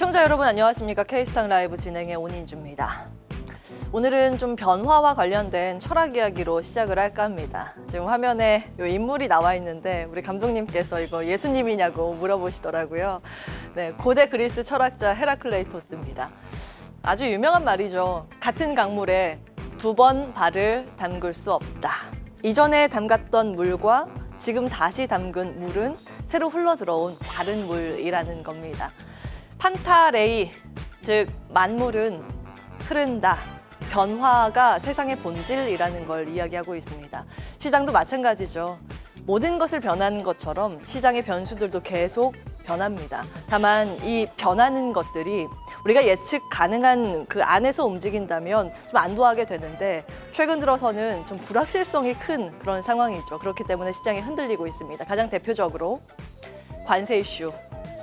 시청자 여러분 안녕하십니까? K스탁 라이브 진행의 온인주입니다. 오늘은 좀 변화와 관련된 철학 이야기로 시작을 할까 합니다. 지금 화면에 이 인물이 나와 있는데 우리 감독님께서 이거 예수님이냐고 물어보시더라고요. 네, 고대 그리스 철학자 헤라클레이토스입니다. 아주 유명한 말이죠. 같은 강물에 두 번 발을 담글 수 없다. 이전에 담갔던 물과 지금 다시 담근 물은 새로 흘러들어온 다른 물이라는 겁니다. 판타레이, 즉 만물은 흐른다. 변화가 세상의 본질이라는 걸 이야기하고 있습니다. 시장도 마찬가지죠. 모든 것을 변하는 것처럼 시장의 변수들도 계속 변합니다. 다만 이 변하는 것들이 우리가 예측 가능한 그 안에서 움직인다면 좀 안도하게 되는데 최근 들어서는 좀 불확실성이 큰 그런 상황이죠. 그렇기 때문에 시장이 흔들리고 있습니다. 가장 대표적으로 관세 이슈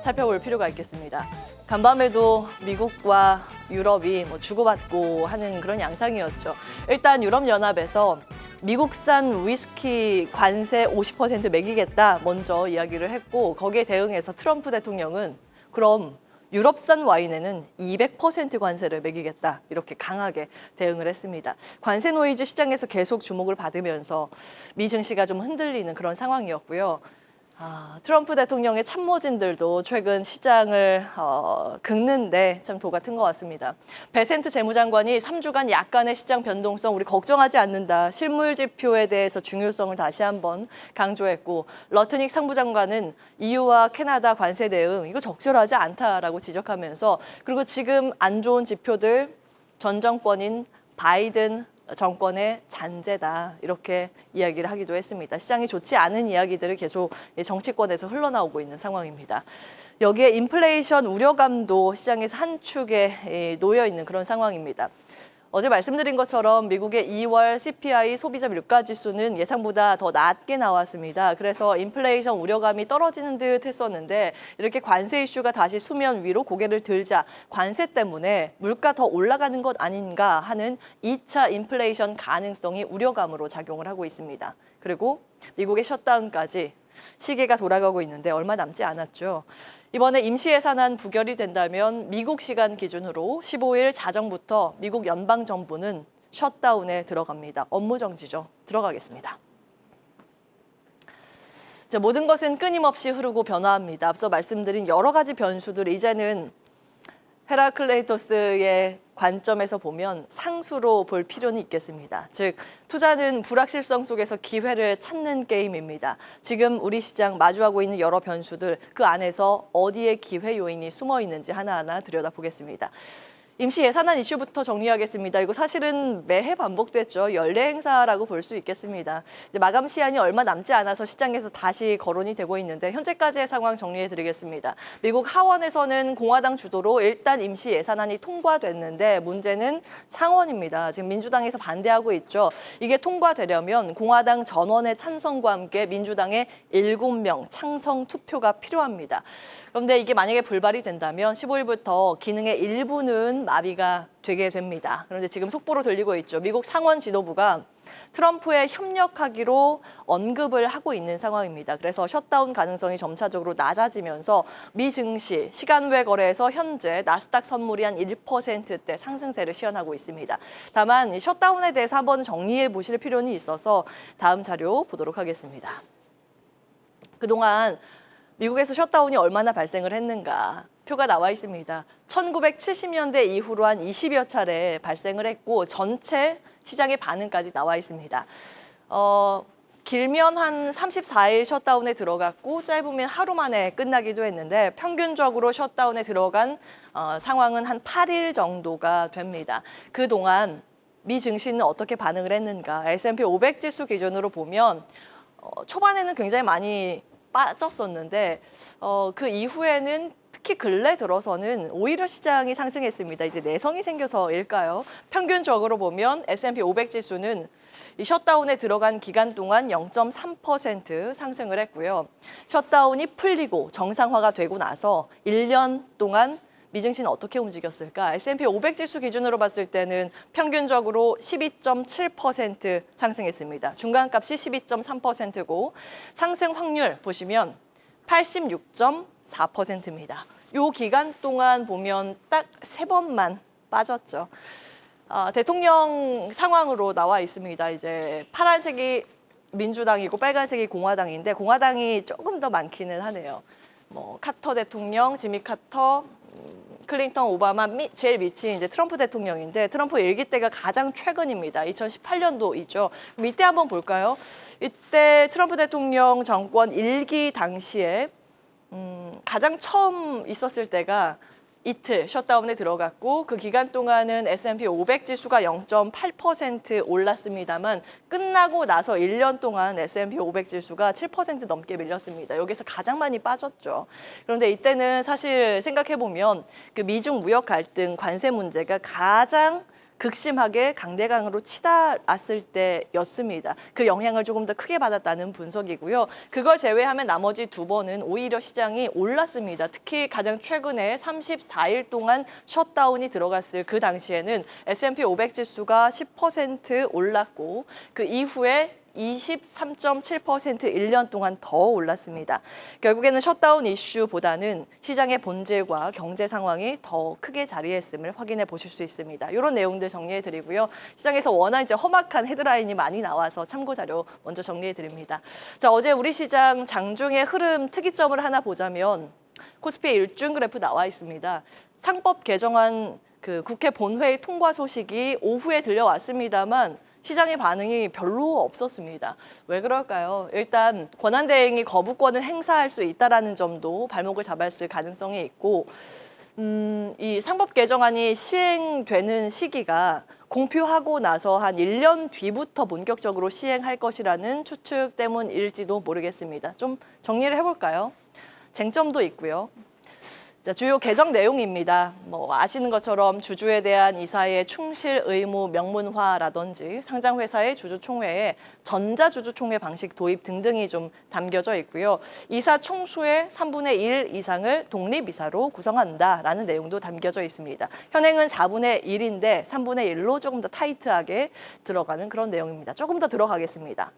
살펴볼 필요가 있겠습니다. 간밤에도 미국과 유럽이 주고받고 하는 그런 양상이었죠. 일단 유럽연합에서 미국산 위스키 관세 50% 매기겠다 먼저 이야기를 했고 거기에 대응해서 트럼프 대통령은 그럼 유럽산 와인에는 200% 관세를 매기겠다 이렇게 강하게 대응을 했습니다. 관세 노이즈 시장에서 계속 주목을 받으면서 미 증시가 좀 흔들리는 그런 상황이었고요. 트럼프 대통령의 참모진들도 최근 시장을 긁는데 참 도 같은 것 같습니다. 베센트 재무장관이 3주간 약간의 시장 변동성 우리 걱정하지 않는다. 실물 지표에 대해서 중요성을 다시 한번 강조했고 러트닉 상부장관은 EU와 캐나다 관세 대응 이거 적절하지 않다라고 지적하면서 그리고 지금 안 좋은 지표들 전 정권인 바이든 정권의 잔재다 이렇게 이야기를 하기도 했습니다. 시장이 좋지 않은 이야기들을 계속 정치권에서 흘러나오고 있는 상황입니다. 여기에 인플레이션 우려감도 시장에서 한 축에 놓여 있는 그런 상황입니다. 어제 말씀드린 것처럼 미국의 2월 CPI 소비자 물가지수는 예상보다 더 낮게 나왔습니다. 그래서 인플레이션 우려감이 떨어지는 듯 했었는데 이렇게 관세 이슈가 다시 수면 위로 고개를 들자 관세 때문에 물가 더 올라가는 것 아닌가 하는 2차 인플레이션 가능성이 우려감으로 작용을 하고 있습니다. 그리고 미국의 셧다운까지 시계가 돌아가고 있는데 얼마 남지 않았죠. 이번에 임시예산안 부결이 된다면 미국 시간 기준으로 15일 자정부터 미국 연방정부는 셧다운에 들어갑니다. 업무 정지죠. 들어가겠습니다. 모든 것은 끊임없이 흐르고 변화합니다. 앞서 말씀드린 여러 가지 변수들 이제는 헤라클레이토스의 관점에서 보면 상수로 볼 필요는 있겠습니다. 즉 투자는 불확실성 속에서 기회를 찾는 게임입니다. 지금 우리 시장 마주하고 있는 여러 변수들 그 안에서 어디에 기회 요인이 숨어 있는지 하나하나 들여다보겠습니다. 임시 예산안 이슈부터 정리하겠습니다. 이거 사실은 매해 반복됐죠. 연례 행사라고 볼 수 있겠습니다. 이제 마감 시한이 얼마 남지 않아서 시장에서 다시 거론이 되고 있는데 현재까지의 상황 정리해드리겠습니다. 미국 하원에서는 공화당 주도로 일단 임시 예산안이 통과됐는데 문제는 상원입니다. 지금 민주당에서 반대하고 있죠. 이게 통과되려면 공화당 전원의 찬성과 함께 민주당의 7명 찬성 투표가 필요합니다. 그런데 이게 만약에 불발이 된다면 15일부터 기능의 일부는 마비가 되게 됩니다. 그런데 지금 속보로 들리고 있죠. 미국 상원 지도부가 트럼프에 협력하기로 언급을 하고 있는 상황입니다. 그래서 셧다운 가능성이 점차적으로 낮아지면서 미 증시 시간 외 거래에서 현재 나스닥 선물이 한 1%대 상승세를 시현하고 있습니다. 다만 이 셧다운에 대해서 한번 정리해 보실 필요는 있어서 다음 자료 보도록 하겠습니다. 그동안 미국에서 셧다운이 얼마나 발생을 했는가 표가 나와 있습니다. 1970년대 이후로 한 20여 차례 발생을 했고 전체 시장의 반응까지 나와 있습니다. 길면 한 34일 셧다운에 들어갔고 짧으면 하루 만에 끝나기도 했는데 평균적으로 셧다운에 들어간 상황은 한 8일 정도가 됩니다. 그동안 미 증시는 어떻게 반응을 했는가? S&P 500 지수 기준으로 보면 초반에는 굉장히 많이 빠졌었는데 그 이후에는 특히 근래 들어서는 오히려 시장이 상승했습니다. 이제 내성이 생겨서일까요? 평균적으로 보면 S&P 500 지수는 이 셧다운에 들어간 기간 동안 0.3% 상승을 했고요. 셧다운이 풀리고 정상화가 되고 나서 1년 동안 미증시는 어떻게 움직였을까? S&P 500 지수 기준으로 봤을 때는 평균적으로 12.7% 상승했습니다. 중간값이 12.3%고 상승 확률 보시면 86.4%입니다. 요 기간 동안 보면 딱 3번만 빠졌죠. 대통령 상황으로 나와 있습니다. 이제 파란색이 민주당이고 빨간색이 공화당인데 공화당이 조금 더 많기는 하네요. 뭐 카터 대통령, 지미 카터, 클린턴, 오바마, 제일 밑이 이제 트럼프 대통령인데 트럼프 일기 때가 가장 최근입니다. 2018년도이죠. 그럼 이때 한번 볼까요? 이때 트럼프 대통령 정권 일기 당시에 가장 처음 있었을 때가 이틀 셧다운에 들어갔고 그 기간 동안은 S&P 500 지수가 0.8% 올랐습니다만 끝나고 나서 1년 동안 S&P 500 지수가 7% 넘게 밀렸습니다. 여기서 가장 많이 빠졌죠. 그런데 이때는 사실 생각해보면 그 미중 무역 갈등, 관세 문제가 가장 극심하게 강대강으로 치달았을 때였습니다. 그 영향을 조금 더 크게 받았다는 분석이고요. 그걸 제외하면 나머지 2번은 오히려 시장이 올랐습니다. 특히 가장 최근에 34일 동안 셧다운이 들어갔을 그 당시에는 S&P 500 지수가 10% 올랐고 그 이후에 23.7% 1년 동안 더 올랐습니다. 결국에는 셧다운 이슈보다는 시장의 본질과 경제 상황이 더 크게 자리했음을 확인해 보실 수 있습니다. 이런 내용들 정리해 드리고요. 시장에서 워낙 이제 험악한 헤드라인이 많이 나와서 참고 자료 먼저 정리해 드립니다. 자, 어제 우리 시장 장중의 흐름 특이점을 하나 보자면 코스피의 일중 그래프 나와 있습니다. 상법 개정안 그 국회 본회의 통과 소식이 오후에 들려왔습니다만 시장의 반응이 별로 없었습니다. 왜 그럴까요? 일단 권한대행이 거부권을 행사할 수 있다는 점도 발목을 잡았을 가능성이 있고 이 상법 개정안이 시행되는 시기가 공표하고 나서 한 1년 뒤부터 본격적으로 시행할 것이라는 추측 때문일지도 모르겠습니다. 좀 정리를 해볼까요? 쟁점도 있고요. 자, 주요 개정 내용입니다. 뭐 아시는 것처럼 주주에 대한 이사의 충실 의무 명문화라든지 상장회사의 주주총회에 전자주주총회 방식 도입 등등이 좀 담겨져 있고요. 이사 총수의 3분의 1 이상을 독립이사로 구성한다라는 내용도 담겨져 있습니다. 현행은 4분의 1인데 3분의 1로 조금 더 타이트하게 들어가는 그런 내용입니다. 조금 더 들어가겠습니다.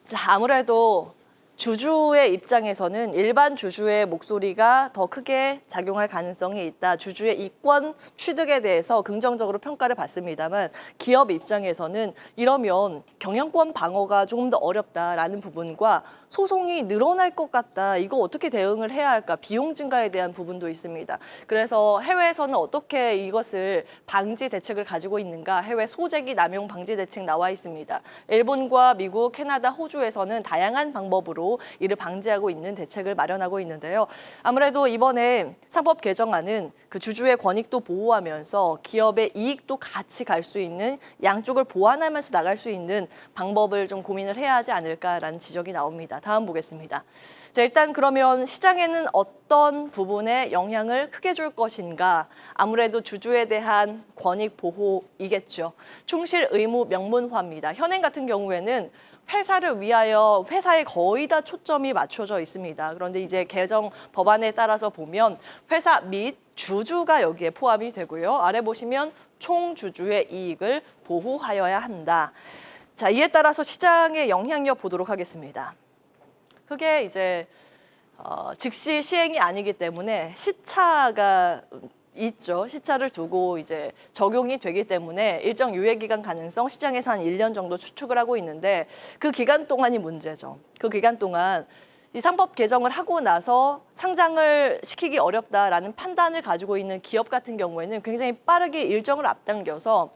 자, 아무래도 주주의 입장에서는 일반 주주의 목소리가 더 크게 작용할 가능성이 있다. 주주의 이권 취득에 대해서 긍정적으로 평가를 받습니다만 기업 입장에서는 이러면 경영권 방어가 조금 더 어렵다라는 부분과 소송이 늘어날 것 같다. 이거 어떻게 대응을 해야 할까? 비용 증가에 대한 부분도 있습니다. 그래서 해외에서는 어떻게 이것을 방지 대책을 가지고 있는가? 해외 소재기 남용 방지 대책 나와 있습니다. 일본과 미국, 캐나다, 호주에서는 다양한 방법으로 이를 방지하고 있는 대책을 마련하고 있는데요. 아무래도 이번에 상법 개정안은 그 주주의 권익도 보호하면서 기업의 이익도 같이 갈 수 있는 양쪽을 보완하면서 나갈 수 있는 방법을 좀 고민을 해야 하지 않을까라는 지적이 나옵니다. 다음 보겠습니다. 자, 일단 그러면 시장에는 어떤 부분에 영향을 크게 줄 것인가? 아무래도 주주에 대한 권익 보호이겠죠. 충실 의무 명문화입니다. 현행 같은 경우에는 회사를 위하여 회사에 거의 다 초점이 맞춰져 있습니다. 그런데 이제 개정 법안에 따라서 보면 회사 및 주주가 여기에 포함이 되고요. 아래 보시면 총주주의 이익을 보호하여야 한다. 자, 이에 따라서 시장의 영향력 보도록 하겠습니다. 그게 이제 즉시 시행이 아니기 때문에 시차가 있죠. 시차를 두고 이제 적용이 되기 때문에 일정 유예 기간 가능성 시장에서 한 1년 정도 추측을 하고 있는데 그 기간 동안이 문제죠. 그 기간 동안 이 상법 개정을 하고 나서 상장을 시키기 어렵다라는 판단을 가지고 있는 기업 같은 경우에는 굉장히 빠르게 일정을 앞당겨서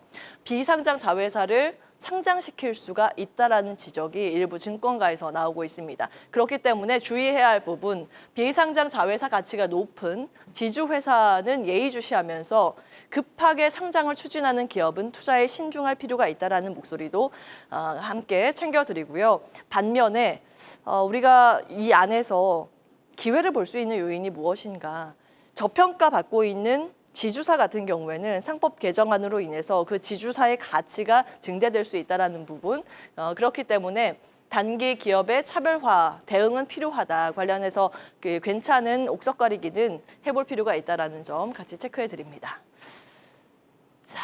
비상장 자회사를 상장시킬 수가 있다라는 지적이 일부 증권가에서 나오고 있습니다. 그렇기 때문에 주의해야 할 부분, 비상장 자회사 가치가 높은 지주회사는 예의주시하면서 급하게 상장을 추진하는 기업은 투자에 신중할 필요가 있다라는 목소리도 함께 챙겨드리고요. 반면에 우리가 이 안에서 기회를 볼 수 있는 요인이 무엇인가? 저평가받고 있는 지주사 같은 경우에는 상법 개정안으로 인해서 그 지주사의 가치가 증대될 수 있다는 부분, 그렇기 때문에 단기 기업의 차별화 대응은 필요하다. 관련해서 그 괜찮은 옥석가리기는 해볼 필요가 있다는 점 같이 체크해 드립니다. 자,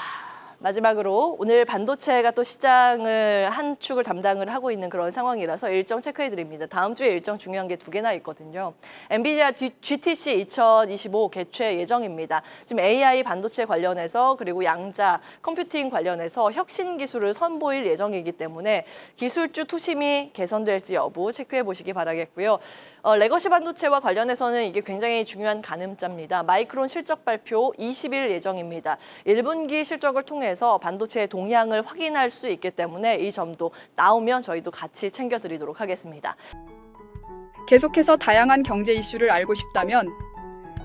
마지막으로 오늘 반도체가 또 시장을 한 축을 담당을 하고 있는 그런 상황이라서 일정 체크해 드립니다. 다음 주에 일정 중요한 게 두 개나 있거든요. 엔비디아 GTC 2025 개최 예정입니다. 지금 AI 반도체 관련해서 그리고 양자 컴퓨팅 관련해서 혁신 기술을 선보일 예정이기 때문에 기술주 투심이 개선될지 여부 체크해 보시기 바라겠고요. 레거시 반도체와 관련해서는 이게 굉장히 중요한 가늠자입니다. 마이크론 실적 발표 20일 예정입니다. 1분기 실적을 통해서 반도체의 동향을 확인할 수 있기 때문에 이 점도 나오면 저희도 같이 챙겨드리도록 하겠습니다. 계속해서 다양한 경제 이슈를 알고 싶다면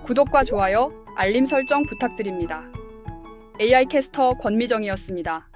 구독과 좋아요, 알림 설정 부탁드립니다. AI 캐스터 권미정이었습니다.